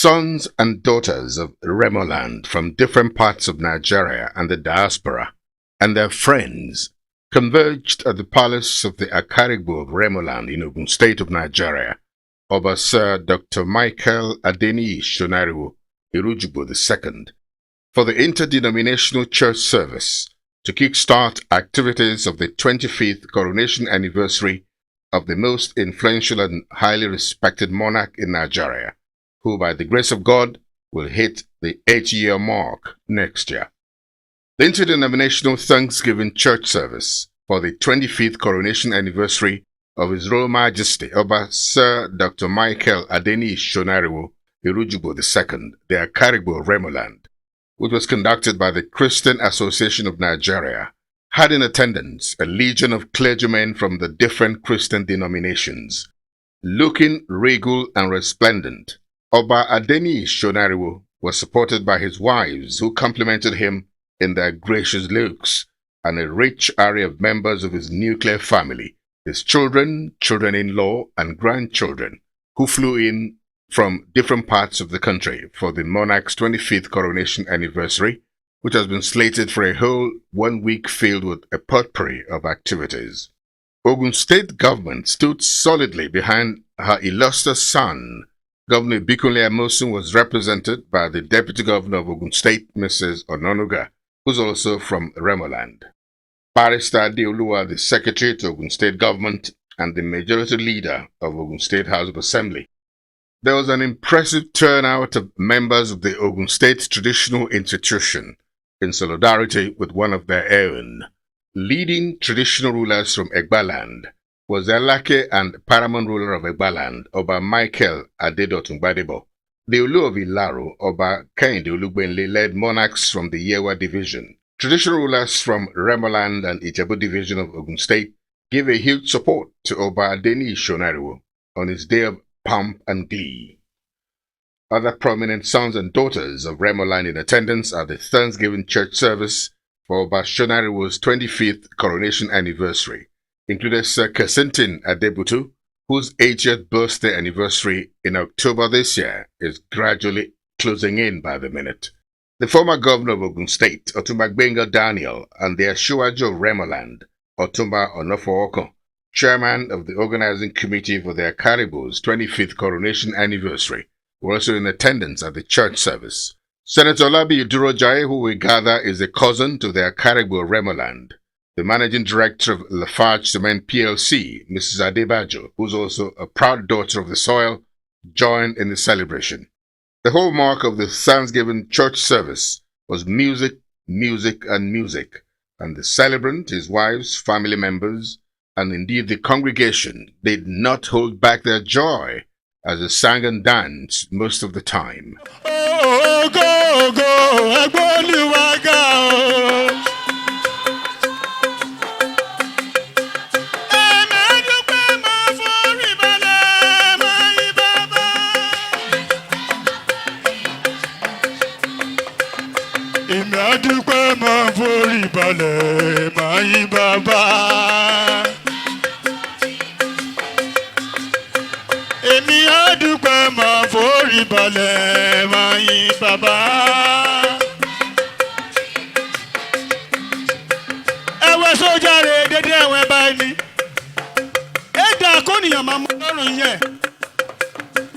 Sons and daughters of Remoland from different parts of Nigeria and the diaspora and their friends converged at the palace of the Akarigbo of Remoland in Ogun State of Nigeria, Oba Sir Dr. Michael Adeniyi Shonariwo Irujugbo II, for the interdenominational church service to kickstart activities of the 25th coronation anniversary of the most influential and highly respected monarch in Nigeria, who by the grace of God will hit the 8-year mark next year. The interdenominational Thanksgiving church service for the 25th coronation anniversary of His Royal Majesty Oba Sir Dr. Michael Adeniyi Shonariwo Irujugbo II, the Akarigbo of Remoland, which was conducted by the Christian Association of Nigeria, had in attendance a legion of clergymen from the different Christian denominations. Looking regal and resplendent, Oba Adeniyi Shonariwo was supported by his wives, who complimented him in their gracious looks, and a rich array of members of his nuclear family, his children, children-in-law, and grandchildren, who flew in from different parts of the country for the monarch's 25th coronation anniversary, which has been slated for a whole 1 week filled with a potpourri of activities. Ogun State government stood solidly behind her illustrious son. Governor Bikunle Amosun was represented by the Deputy Governor of Ogun State, Mrs. Ononuga, who's also from Remoland. Barrister Adeoluwa, the Secretary to Ogun State Government and the Majority Leader of Ogun State House of Assembly. There was an impressive turnout of members of the Ogun State Traditional Institution in solidarity with one of their own. Leading traditional rulers from Egbaland was the Alake and paramount ruler of Egbaland, Oba Michael Adedotun Gbadebo. The Olu of Ilaro, Oba Kehinde Olugbenle, led monarchs from the Yewa division. Traditional rulers from Remoland and Ijebu division of Ogun State gave a huge support to Oba Adeniyi Shonariwo on his day of pomp and glee. Other prominent sons and daughters of Remoland in attendance at the Thanksgiving church service for Oba Shonariwo's 25th coronation anniversary included Sir Kesintin Adebutu, whose 80th birthday anniversary in October this year is gradually closing in by the minute. The former governor of Ogun State, Otumba Gbenga Daniel, and the Asiwaju of Remoland, Otumba Onofookon, chairman of the organizing committee for the Akarigbo's 25th coronation anniversary, were also in attendance at the church service. Senator Olabi Udurojaye, who we gather is a cousin to the Akarigbo of Remoland. The managing director of Lafarge Cement PLC, Mrs. Adebajo, who's also a proud daughter of the soil, joined in the celebration. The hallmark of the Thanksgiving church service was music, music, and music, and the celebrant, his wives, family members, and indeed the congregation did not hold back their joy as they sang and danced most of the time. Oh, go, go, Agboluwaga. Èmi á dúpẹ́ máa forí balẹ̀ máa yìn bàbá. Èmi á dúpẹ́ máa forí balẹ̀ máa yìn bàbá. Ẹ̀wẹ̀ sójà rẹ̀ dédé ẹ̀wẹ̀ báyìí ni. Ẹ̀dá kóníyàn máa mú lọ́rùn yẹn.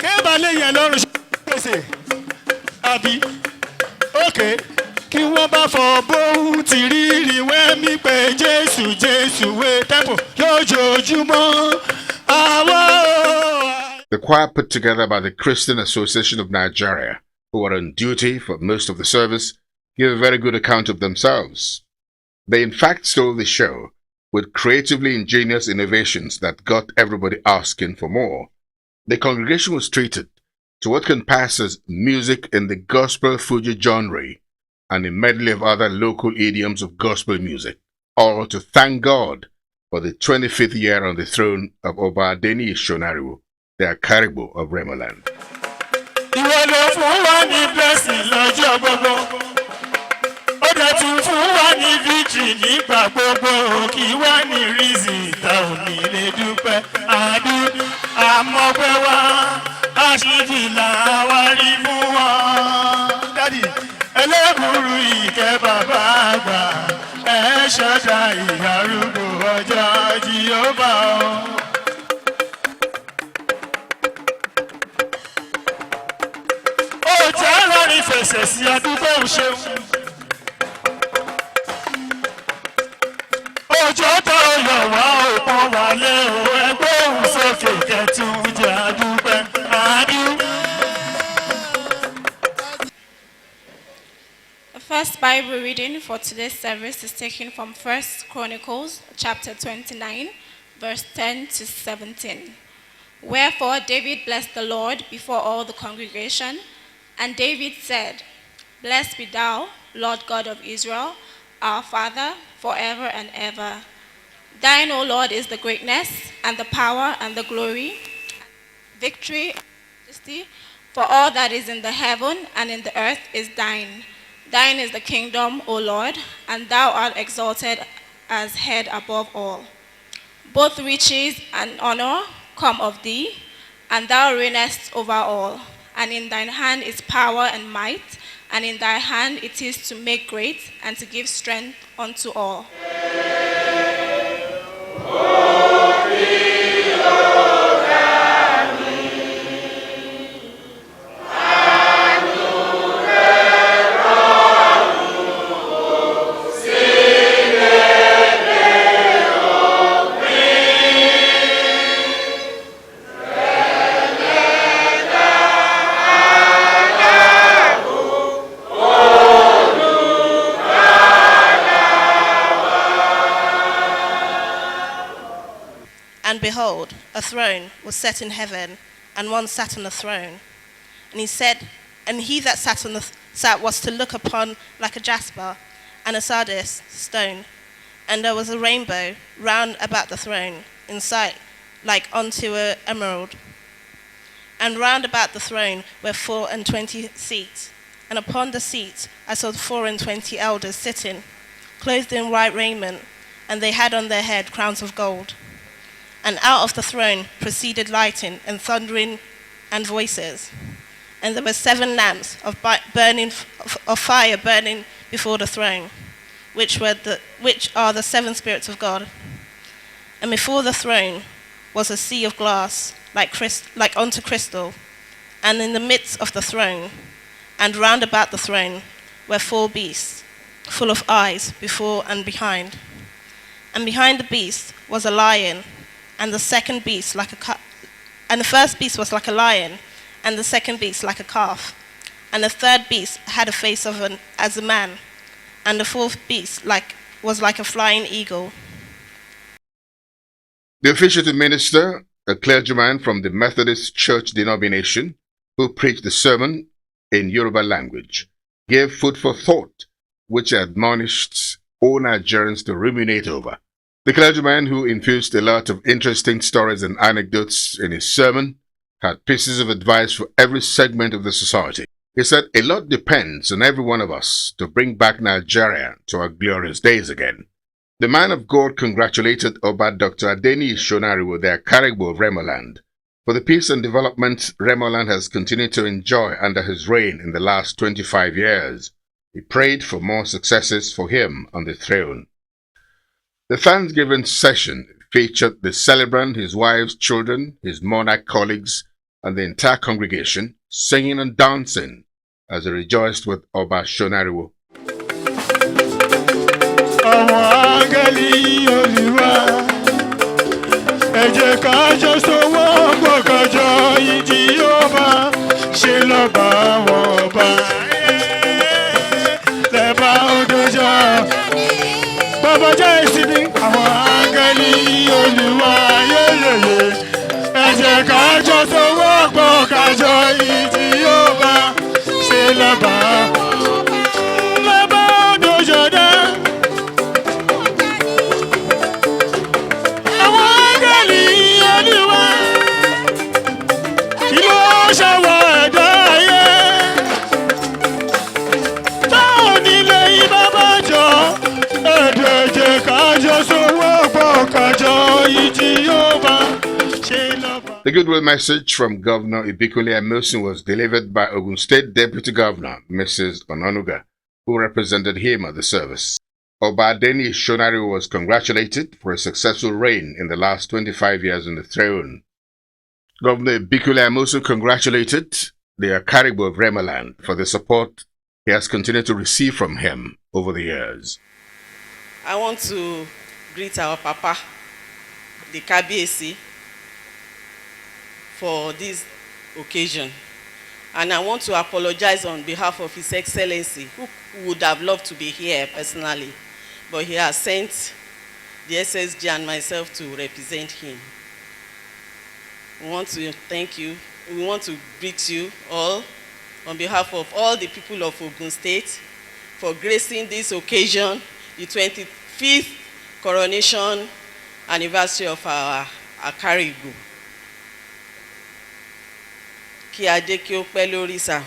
Kébàlẹ̀ yẹn lọ́rùn ṣe pèsè. Àbí? Okay. Kí wọ́n bá fọ bóun ti rírì wẹ́mí pé Jésù Jésù wé tẹ́pọ̀ lójoojúmọ́ àwa. The choir put together by the Christian Association of Nigeria, who were on duty for most of the service, gave a very good account of themselves. They in fact stole the show with creatively ingenious innovations that got everybody asking for more. The congregation was treated to what can pass as music in the gospel Fuji genre and a medley of other local idioms of gospel music, all to thank God for the 25th year on the throne of Oba Adeniyi Shonariwo, the Akarigbo of Remoland. Ìwọ ló fún wa ní blessing lọ́jọ́ gbogbo. Ó dẹ̀ tún fún wa ní victory nígbà gbogbo. Kí wá ní reason tá ò ní lè dúpẹ́. Àmọ́pẹ́ wa, àṣìbìlà wa rí fún fẹsẹ̀ sí adúgbò ṣeun. Òjò tó yọ̀ wá òpin wálé o ẹgbẹ́ òun sókè kẹtùn jẹ́ adúpẹ́ The first Bible reading for today's service is taken from 1 Chronicles chapter 29, verse 10 to 17. Wherefore David blessed the Lord before all the congregation, and David said, Blessed be thou, Lord God of Israel, our Father, forever and ever. Thine, O Lord, is the greatness, and the power, and the glory, victory, and majesty, for all that is in the heaven and in the earth is thine. Thine is the kingdom, O Lord, and thou art exalted as head above all. Both riches and honor come of thee, and thou reignest over all. And in thine hand is power and might, and in thy hand it is to make great and to give strength unto all. And behold, a throne was set in heaven, and one sat on the throne. And he said, and he that sat was to look upon like a jasper and a sardis stone. And there was a rainbow round about the throne, in sight like unto an emerald. And round about the throne were 24 seats, and upon the seats I saw 24 elders sitting, clothed in white raiment, and they had on their head crowns of gold. And out of the throne proceeded lightning and thundering and voices. And there were 7 lamps of fire burning before the throne, which are the 7 spirits of God. And before the throne was a sea of glass, like unto crystal. And in the midst of the throne, and round about the throne, were 4 beasts, full of eyes before and behind. And behind the beast was a lion, and the second beast and the first beast was like a lion, and the second beast like a calf, and the third beast had a face as a man, and the fourth beast was like a flying eagle. The officiating minister, a clergyman from the Methodist Church denomination, who preached the sermon in Yoruba language, gave food for thought, which admonished all Nigerians to ruminate over. The clergyman, who infused a lot of interesting stories and anecdotes in his sermon, had pieces of advice for every segment of the society. He said, a lot depends on every one of us to bring back Nigeria to our glorious days again. The man of God congratulated Oba Dr. Adeni Shonariwo, the Akarigbo of Remoland, for the peace and development Remoland has continued to enjoy under his reign in the last 25 years. He prayed for more successes for him on the throne. The Thanksgiving session featured the celebrant, his wives, children, his Monarch colleagues, and the entire congregation singing and dancing as they rejoiced with Oba Shonariwo. Bàbá jẹ́ ìsinmi àwọn áńgẹ́lì Olúwa yéyèyé. Ẹ jẹ́ ká jọ sowọ́pọ̀ ká jọ yìn Jèhófà ṣe lọ́ba. Lọ́ba odò Jọ́dánì. Àwọn áńgẹ́lì Olúwa kí ló ṣàwọ̀ ẹ̀dá ayé. Táwọn nílé yìí bàbá jọ. The goodwill message from Governor Ibikule Amosun was delivered by Ogun State Deputy Governor, Mrs. Onanuga, who represented him at the service. Oba Adeni Shonariwo was congratulated for a successful reign in the last 25 years on the throne. Governor Ibikule Amosun congratulated the Akarigbo of Remoland for the support he has continued to receive from him over the years. I want to greet our Papa, the Kabiesi, for this occasion. And I want to apologize on behalf of His Excellency, who would have loved to be here personally, but he has sent the SSG and myself to represent him. We want to thank you. We want to greet you all on behalf of all the people of Ogun State for gracing this occasion, the 25th coronation anniversary of our Akarigbo. Kí adé kí ó pẹ́ lórí sà,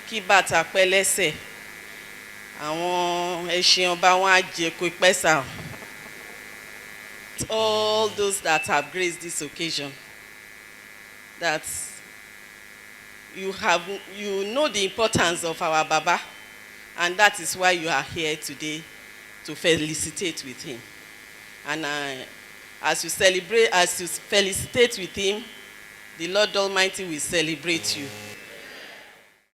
kí bàtà pẹ́ lẹ́sẹ̀, àwọn ẹṣin ọba wọn á jẹ kó pẹ́ sà. All those that have graced this occasion, that you know the importance of our Baba, and that is why you are here today to felicitate with him. And as you felicitate with him, the Lord Almighty will celebrate you.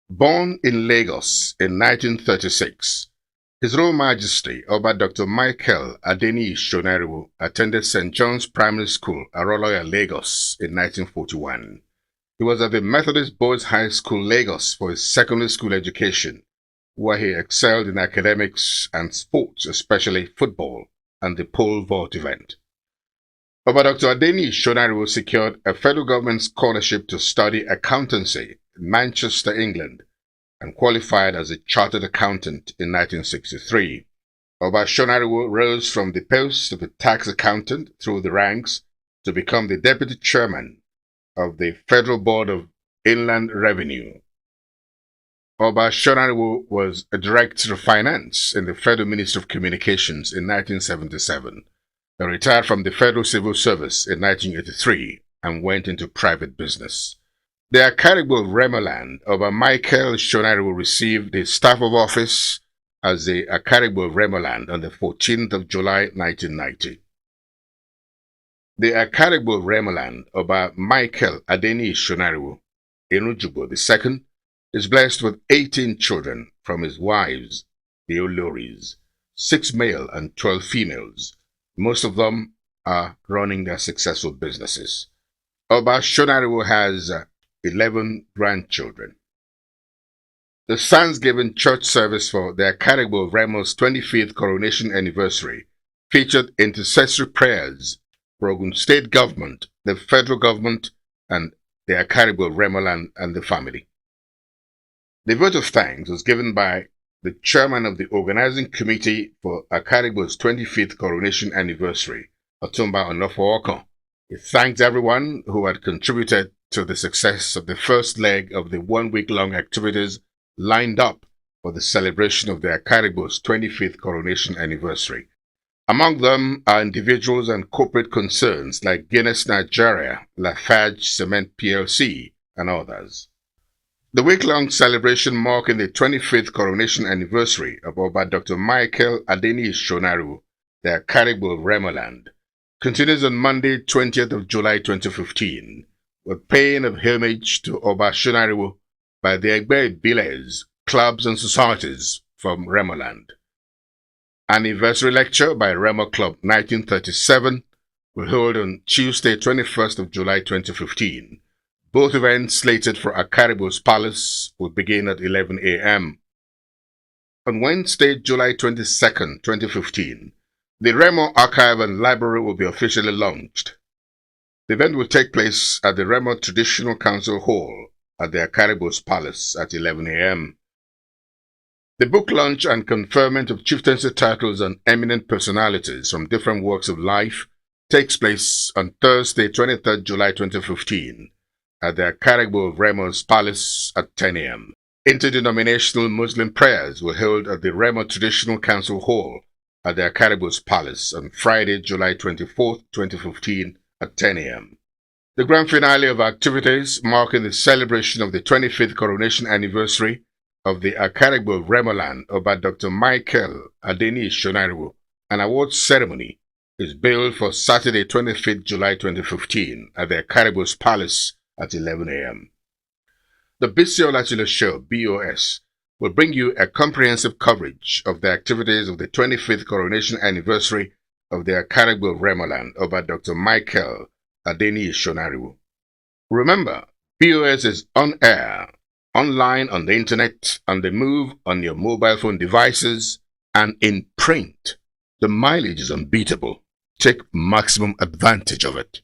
Born in Lagos in 1936, His Royal Majesty Oba Dr. Michael Adeniyi Shonariwo attended St. John's Primary School, Aroloya, Lagos in 1941. He was at the Methodist Boys High School, Lagos for his secondary school education, where he excelled in academics and sports, especially football and the pole vault event. Oba Dr. Adeniyi Shonariwo secured a federal government scholarship to study accountancy in Manchester, England, and qualified as a chartered accountant in 1963. Oba Shonariwo rose from the post of a tax accountant through the ranks to become the deputy chairman of the Federal Board of Inland Revenue. Oba Shonariwo was a director of finance in the Federal Ministry of Communications in 1977. He retired from the Federal Civil Service in 1983 and went into private business. The Akarigbo of Remoland, Oba Michael Shonariwo received the staff of office as the Akarigbo of Remoland on the 14th of July 1990. The Akarigbo of Remoland, Oba Michael Adeniyi Shonariwo Inujubo II, is blessed with 18 children from his wives, the Oloris, 6 male and 12 females. Most of them are running their successful businesses. Oba Shonariwo has 11 grandchildren. The Thanksgiving church service for the Akarigbo of Remo's 25th coronation anniversary featured intercessory prayers for Ogun State government, the federal government, and the Akarigbo of Remoland and the family. The vote of thanks was given by the chairman of the organizing committee for Akarigbo's 25th coronation anniversary, Otumba Onofooko. He thanked everyone who had contributed to the success of the first leg of the one-week-long activities lined up for the celebration of the Akarigbo's 25th coronation anniversary. Among them are individuals and corporate concerns like Guinness Nigeria, Lafarge Cement plc, and others. The week-long celebration marking the 25th coronation anniversary of Oba Dr. Michael Adeniyi Shonariwo, the Akarigbo of Remoland, continues on Monday, 20th of July 2015, with paying of homage to Oba Shonariwo by the Egbe Biles, clubs and societies from Remoland. Anniversary lecture by Remo Club 1937 will hold on Tuesday, 21st of July 2015. Both events slated for Akarigbo's Palace will begin at 11 a.m. On Wednesday, July 22nd, 2015, the Remo Archive and Library will be officially launched. The event will take place at the Remo Traditional Council Hall at the Akarigbo's Palace at 11 a.m. The book launch and conferment of chieftaincy titles on eminent personalities from different walks of life takes place on Thursday, 23rd July 2015 at the Akarigbo of Remo's Palace at 10 a.m. Interdenominational Muslim prayers were held at the Remo Traditional Council Hall at the Akarigbo's Palace on Friday, July 24th, 2015 at 10 a.m. The grand finale of activities marking the celebration of the 25th coronation anniversary of the Akarigbo of Remoland Oba Dr. Michael Adeniyi Shonariwo, an awards ceremony, is billed for Saturday, 25th July 2015 at the Akarigbo's Palace at 11 a.m. The Bisi Olatile Show, BOS, will bring you a comprehensive coverage of the activities of the 25th coronation anniversary of the Akarigbo of Remoland over Dr. Michael Adeni Shonariwo. Remember, BOS is on air, online on the internet, on the move, on your mobile phone devices, and in print. The mileage is unbeatable. Take maximum advantage of it.